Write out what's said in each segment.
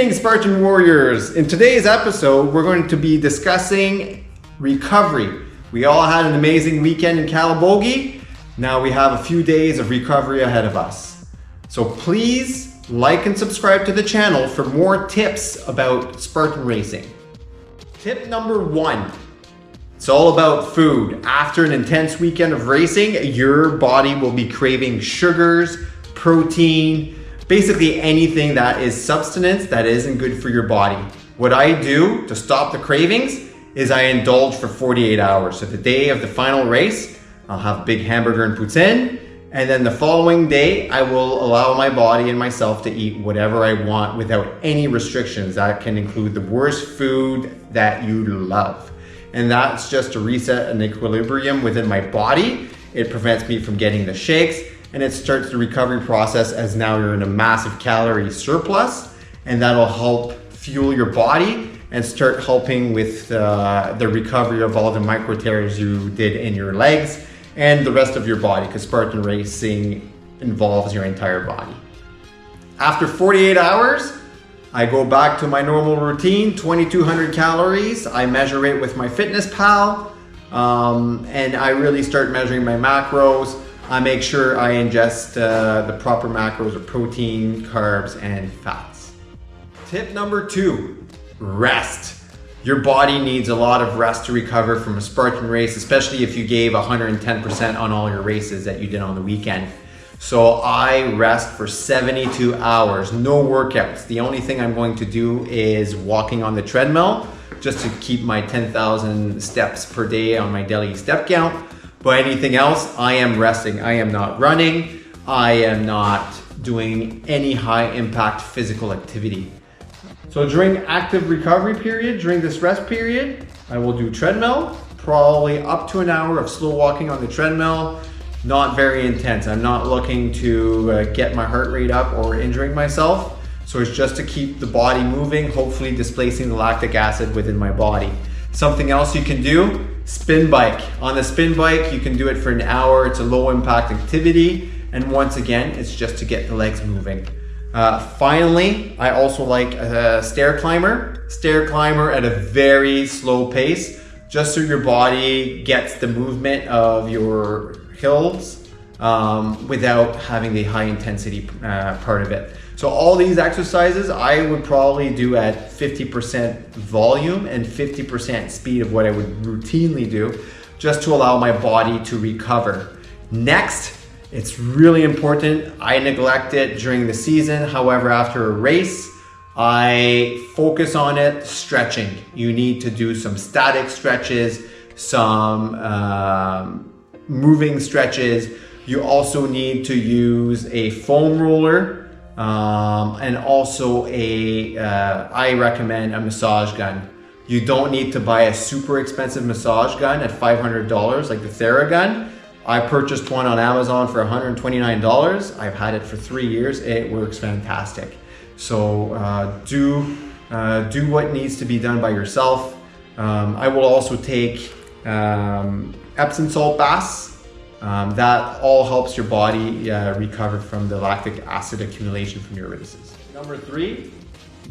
Greetings, Spartan Warriors. In today's episode, we're going to be discussing recovery. We all had an amazing weekend in Calabogie. Now we have a few days of recovery ahead of us. So please like and subscribe to the channel for more tips about Spartan racing. Tip number 1. It's all about food. After an intense weekend of racing, your body will be craving sugars, protein, basically anything that is substance that isn't good for your body. What I do to stop the cravings is I indulge for 48 hours. So the day of the final race, I'll have a big hamburger and poutine. And then the following day, I will allow my body and myself to eat whatever I want without any restrictions. That can include the worst food that you love. And that's just to reset an equilibrium within my body. It prevents me from getting the shakes, and it starts the recovery process as now you're in a massive calorie surplus, and that'll help fuel your body and start helping with the recovery of all the micro tears you did in your legs and the rest of your body, because Spartan racing involves your entire body. After 48 hours, I go back to my normal routine, 2,200 calories. I measure it with my Fitness Pal, and I really start measuring my macros. I make sure I ingest the proper macros of protein, carbs, and fats. Tip number 2, rest. Your body needs a lot of rest to recover from a Spartan race, especially if you gave 110% on all your races that you did on the weekend. So I rest for 72 hours, no workouts. The only thing I'm going to do is walking on the treadmill just to keep my 10,000 steps per day on my daily step count. But anything else, I am resting. I am not running. I am not doing any high impact physical activity. So during active recovery period, during this rest period, I will do treadmill, probably up to an hour of slow walking on the treadmill, not very intense. I'm not looking to get my heart rate up or injuring myself. So it's just to keep the body moving, hopefully displacing the lactic acid within my body. Something else you can do, spin bike. On the spin bike, you can do it for an hour. It's a low impact activity. And once again, it's just to get the legs moving. Finally, I also like a stair climber. Stair climber at a very slow pace, just so your body gets the movement of your hills without having the high intensity part of it. So all these exercises I would probably do at 50% volume and 50% speed of what I would routinely do, just to allow my body to recover. Next, it's really important. I neglect it during the season. However, after a race, I focus on it, stretching. You need to do some static stretches, some moving stretches. You also need to use a foam roller, and also I recommend a massage gun. You don't need to buy a super expensive massage gun at $500 like the Theragun. I purchased one on Amazon for $129. I've had it for 3 years. It works fantastic. So do what needs to be done by yourself. I will also take Epsom salt baths. That all helps your body recover from the lactic acid accumulation from your races. Number 3,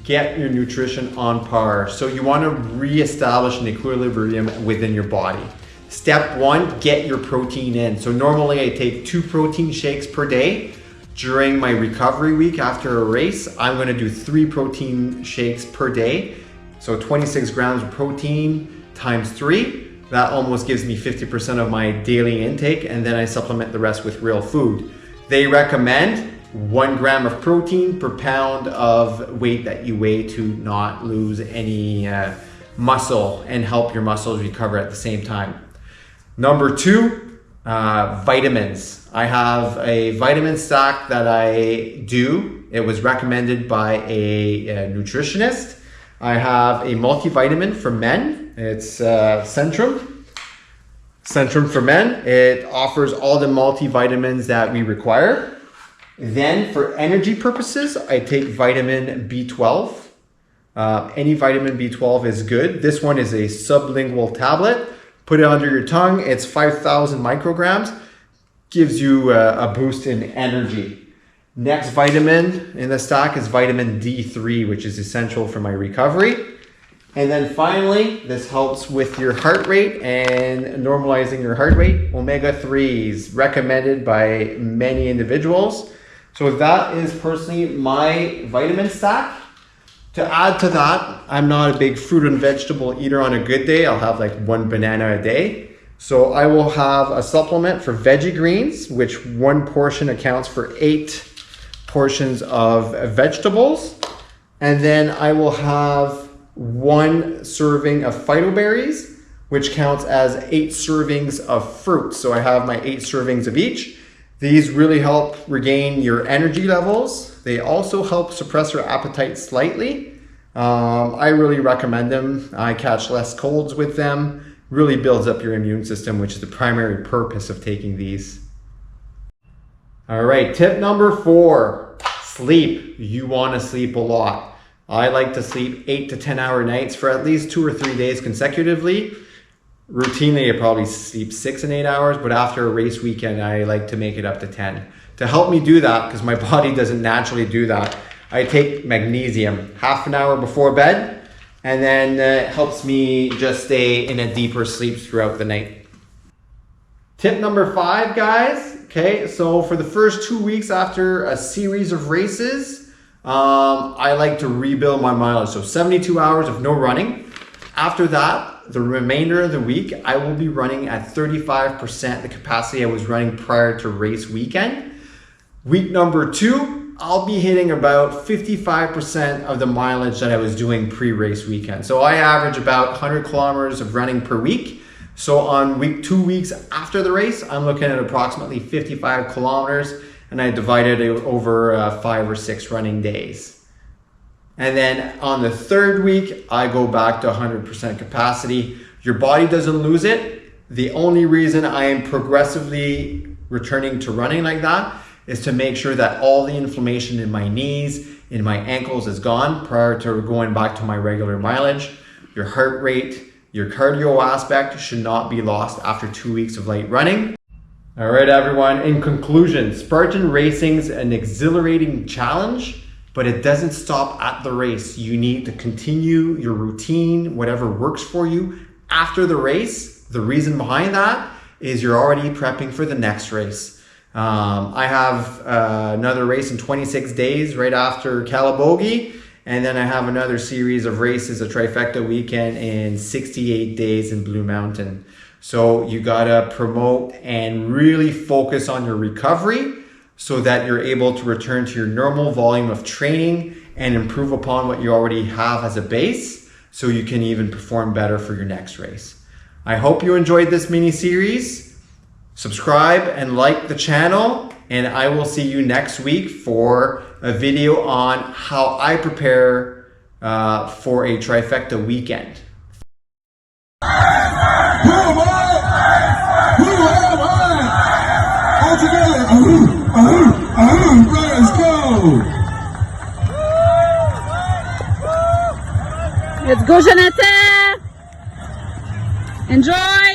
get your nutrition on par. So you want to reestablish an equilibrium within your body. Step 1, get your protein in. So normally I take 2 protein shakes per day. During my recovery week after a race, I'm going to do 3 protein shakes per day. So 26 grams of protein times 3. That almost gives me 50% of my daily intake, and then I supplement the rest with real food. They recommend 1 gram of protein per pound of weight that you weigh to not lose any muscle and help your muscles recover at the same time. Number 2, vitamins. I have a vitamin stack that I do. It was recommended by a nutritionist. I have a multivitamin for men. It's Centrum for men. It offers all the multivitamins that we require. Then for energy purposes, I take vitamin B12. Any vitamin B12 is good. This one is a sublingual tablet. Put it under your tongue. It's 5,000 micrograms. Gives you a boost in energy. Next vitamin in the stack is vitamin D3, which is essential for my recovery. And then finally, this helps with your heart rate and normalizing your heart rate. Omega-3s, recommended by many individuals. So that is personally my vitamin stack. To add to that, I'm not a big fruit and vegetable eater. On a good day, I'll have like 1 banana a day. So I will have a supplement for veggie greens, which 1 portion accounts for 8 portions of vegetables. And then I will have 1 serving of phytoberries, which counts as 8 servings of fruit. So I have my 8 servings of each. These really help regain your energy levels. They also help suppress your appetite slightly. I really recommend them. I catch less colds with them. Really builds up your immune system, which is the primary purpose of taking these. All right, tip number 4, sleep. You want to sleep a lot. I like to sleep 8 to 10 hour nights for at least 2 or 3 days consecutively. Routinely, I probably sleep 6 and 8 hours, but after a race weekend, I like to make it up to 10. To help me do that, because my body doesn't naturally do that, I take magnesium half an hour before bed, and then it helps me just stay in a deeper sleep throughout the night. Tip number 5, guys. Okay, so for the first 2 weeks after a series of races, I like to rebuild my mileage. So 72 hours of no running. After that, the remainder of the week, I will be running at 35% the capacity I was running prior to race weekend. Week number 2, I'll be hitting about 55% of the mileage that I was doing pre-race weekend. So I average about 100 kilometers of running per week. So on 2 weeks after the race, I'm looking at approximately 55 kilometers, and I divided it over 5 or 6 running days. And then on the 3rd week, I go back to 100% capacity. Your body doesn't lose it. The only reason I am progressively returning to running like that is to make sure that all the inflammation in my knees, in my ankles is gone prior to going back to my regular mileage. Your heart rate, your cardio aspect should not be lost after 2 weeks of light running. All right, everyone. In conclusion, Spartan racing's an exhilarating challenge, but it doesn't stop at the race. You need to continue your routine, whatever works for you after the race. The reason behind that is you're already prepping for the next race. I have another race in 26 days right after Calabogie, and then I have another series of races, a trifecta weekend in 68 days in Blue Mountain. So you gotta promote and really focus on your recovery so that you're able to return to your normal volume of training and improve upon what you already have as a base so you can even perform better for your next race. I hope you enjoyed this mini series. Subscribe and like the channel, and I will see you next week for a video on how I prepare for a trifecta weekend. All together. Let's go. Let's go, Jonathan. Enjoy.